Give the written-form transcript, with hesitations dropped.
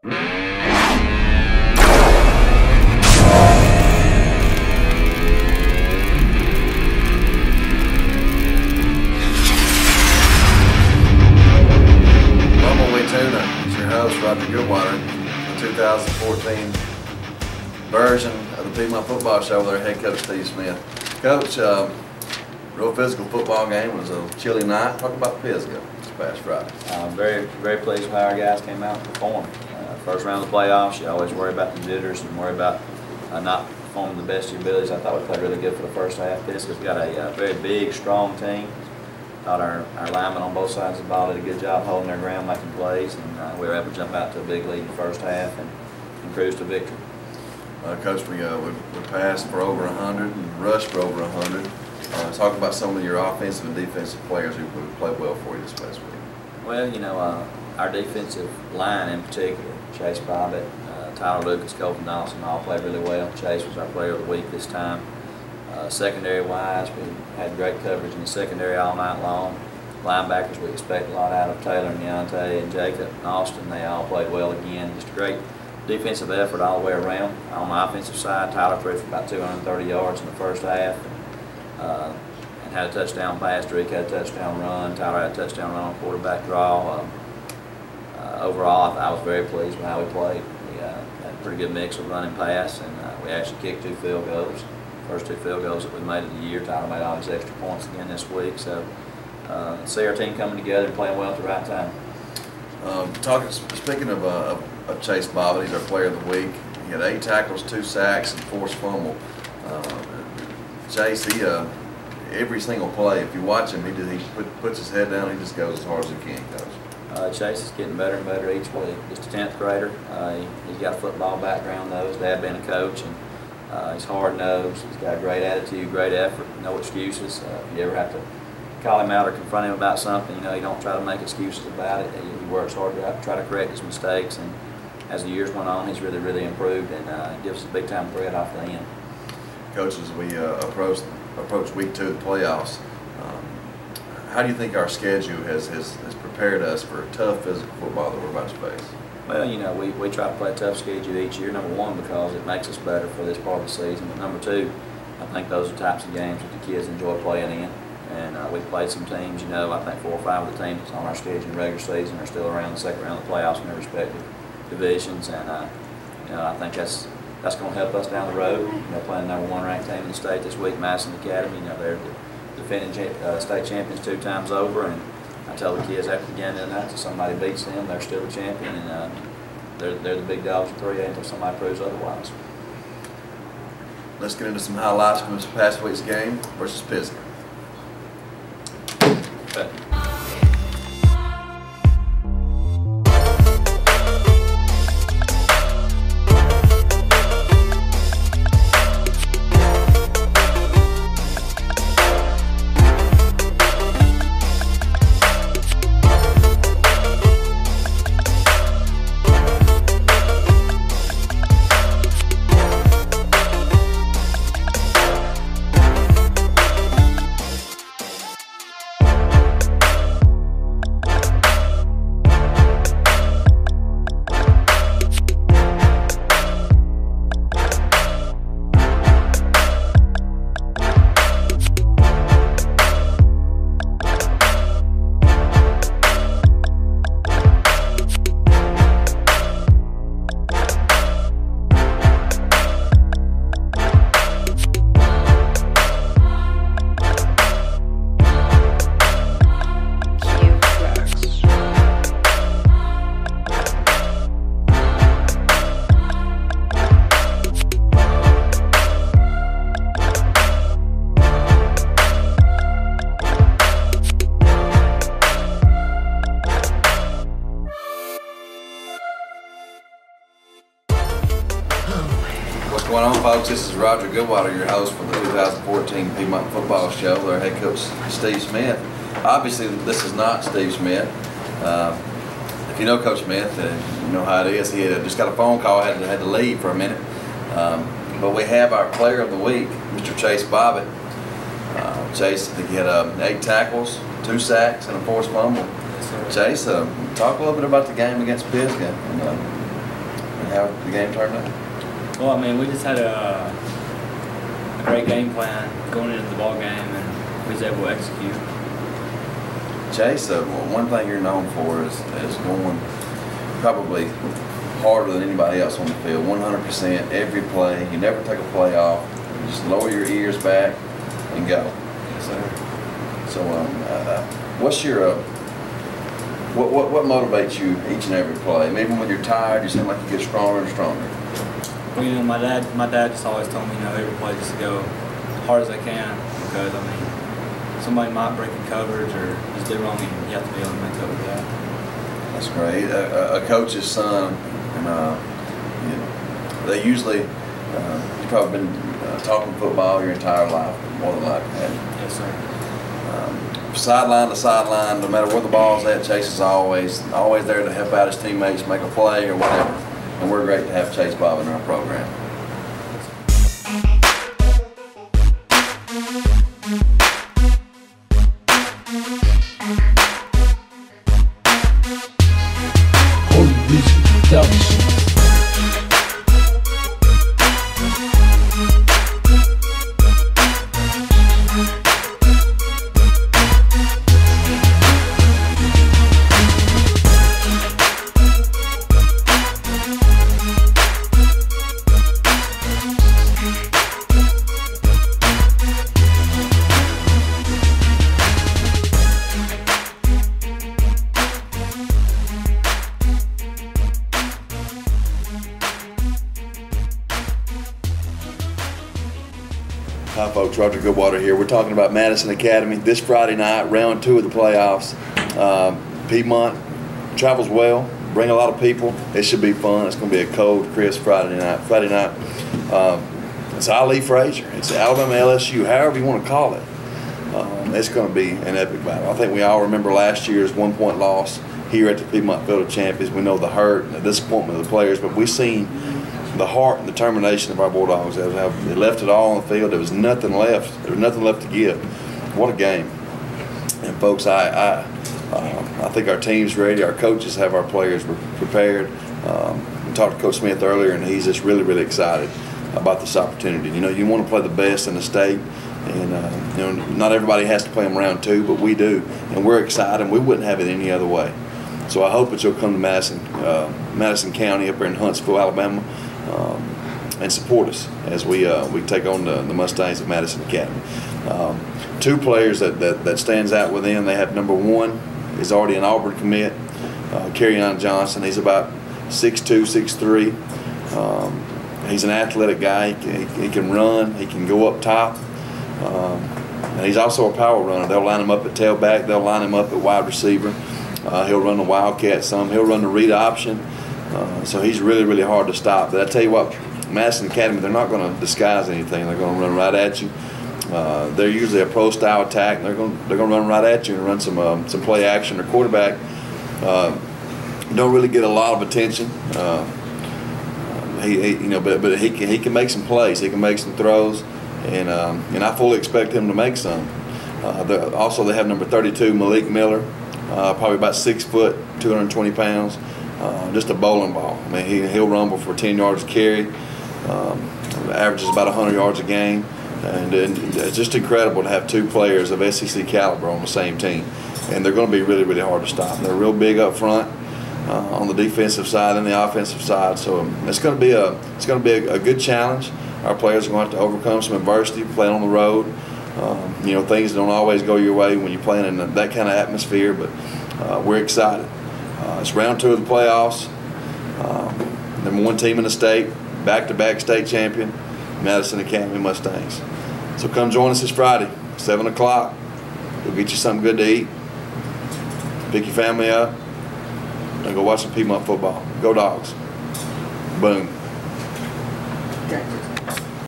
The 2014 version of the Piedmont football show with our head coach Steve Smith. Coach, real physical football game. It was a chilly night. Talk about Pisgah this past Friday. Very pleased with how our guys came out and performed. First round of the playoffs, you always worry about the jitters and worry about not performing the best of your abilities. I thought we played really good for the first half. Pisgah's got a very big, strong team. Thought our linemen on both sides of the ball did a good job holding their ground, making plays, and we were able to jump out to a big lead in the first half and cruise to victory. Coach, we passed for over 100 and rushed for over 100. Talk about some of your offensive and defensive players who played well for you this past week. Well, you know, our defensive line in particular, Chase Bobbitt, Tyler Lucas, Colton Dawson, all played really well. Chase was our player of the week this time. Secondary-wise, we had great coverage in the secondary all night long. Linebackers, we expect a lot out of Taylor and Deontay and Jacob and Austin. They all played well again. Just a great defensive effort all the way around. On the offensive side, Tyler threw for about 230 yards in the first half and had a touchdown pass. Drake had a touchdown run. Tyler had a touchdown run on quarterback draw. Overall, I was very pleased with how we played. We had a pretty good mix of run and pass, and we actually kicked 2 field goals. First 2 field goals that we made of the year. Tyler made all his extra points again this week. So see our team coming together and playing well at the right time. Speaking of Chase Bobbitt, he's our player of the week. He had 8 tackles, 2 sacks, and forced fumble. Chase, every single play, if you watch him, he puts his head down. He just goes as hard as he can, Coach. Chase is getting better and better each week. Just a 10th grader. He's got a football background, though. His dad being a coach, and he's hard-nosed. He's got a great attitude, great effort, no excuses. If you ever have to call him out or confront him about something, you know, he don't try to make excuses about it. He works hard to try to correct his mistakes, and as the years went on, he's really improved, and gives us a big-time threat off the end. Coach, as we approach week 2 of the playoffs, how do you think our schedule has prepared us for tough physical football that we're about to face? Well, you know, we try to play a tough schedule each year, number 1, because it makes us better for this part of the season, but number 2, I think those are types of games that the kids enjoy playing in. And we've played some teams, you know, I think 4 or 5 of the teams that's on our schedule in regular season are still around the second round of the playoffs in their respective divisions, and you know, I think that's going to help us down the road. You know, playing the number 1 ranked team in the state this week, Madison Academy. You know, they're the defending state champions 2 times over, and I tell the kids after the game the other night, if somebody beats them, they're still the champion, and they're the big dogs in 3A until somebody proves otherwise. Let's get into some highlights from this past week's game versus Pisgah. What's going on, folks? This is Roger Goodwater, your host for the 2014 Piedmont Football Show with our head coach, Steve Smith. Obviously, this is not Steve Smith. If you know Coach Smith, you know how it is. He had just got a phone call, had to leave for a minute. But we have our player of the week, Mr. Chase Bobbitt. Chase, I think he had 8 tackles, 2 sacks, and a forced fumble. Chase, talk a little bit about the game against Pisgah. how the game turned out? Well, I mean, we just had a great game plan going into the ball game, and we was able to execute. Chase, one thing you're known for is going probably harder than anybody else on the field, 100% every play. You never take a play off. You just lower your ears back and go. Yes, sir. So, what's your what motivates you each and every play? Maybe when you're tired, you seem like you get stronger and stronger. Well, you know, my dad just always told me, you know, every play just to go as hard as I can, because I mean, somebody might break a coverage or just do wrong, and you have to be able to make up for that. That's great. A coach's son, and they usually you've probably been talking football your entire life, more than likely. Yes, sir. Sideline to sideline, no matter where the ball's at, Chase is always there to help out his teammates, make a play or whatever. And we're great to have Chase Bob in our program. Hi folks, Roger Goodwater here. We're talking about Madison Academy. This Friday night, round 2 of the playoffs. Piedmont travels well, bring a lot of people. It should be fun. It's going to be a cold, crisp Friday night. It's Ali Frazier. It's Alabama LSU, however you want to call it. It's going to be an epic battle. I think we all remember last year's 1-point loss here at the Piedmont Field of Champions. We know the hurt and the disappointment of the players, but we've seen the heart and determination of our Bulldogs. They left it all on the field. There was nothing left. There was nothing left to give. What a game! And folks, I think our team's ready. Our coaches have our players prepared. We talked to Coach Smith earlier, and he's just really, really excited about this opportunity. You know, you want to play the best in the state, and you know, not everybody has to play them round 2, but we do, and we're excited. We wouldn't have it any other way. So I hope that you'll come to Madison County up there in Huntsville, Alabama, and support us as we take on the Mustangs at Madison Academy. 2 players that stands out with them. They have number 1 is already an Auburn commit, Kerryon Johnson. He's about 6'2", 6'3". He's an athletic guy. He can run. He can go up top. And he's also a power runner. They'll line him up at tailback. They'll line him up at wide receiver. He'll run the wildcat some. He'll run the read option. So he's really, really hard to stop. But I tell you what, Madison Academy, they're not going to disguise anything. They're going to run right at you. They're usually a pro-style attack. And they're going to run right at you and run some play action. Their quarterback don't really get a lot of attention. But he can make some plays. He can make some throws, and I fully expect him to make some. Also, they have number 32, Malik Miller, probably about 6 foot, 220 pounds. Just a bowling ball. I mean, he'll rumble for 10 yards a carry. Averages about 100 yards a game, and it's just incredible to have 2 players of SEC caliber on the same team. And they're going to be really, really hard to stop. They're real big up front on the defensive side and the offensive side. So it's going to be a good challenge. Our players are going to have to overcome some adversity, playing on the road. You know, things don't always go your way when you're playing in that kind of atmosphere, but we're excited. It's round 2 of the playoffs. Number 1 team in the state, back-to-back state champion, Madison Academy Mustangs. So come join us this Friday, 7 o'clock. We'll get you something good to eat. Pick your family up and go watch some Piedmont football. Go Dogs. Boom. Okay.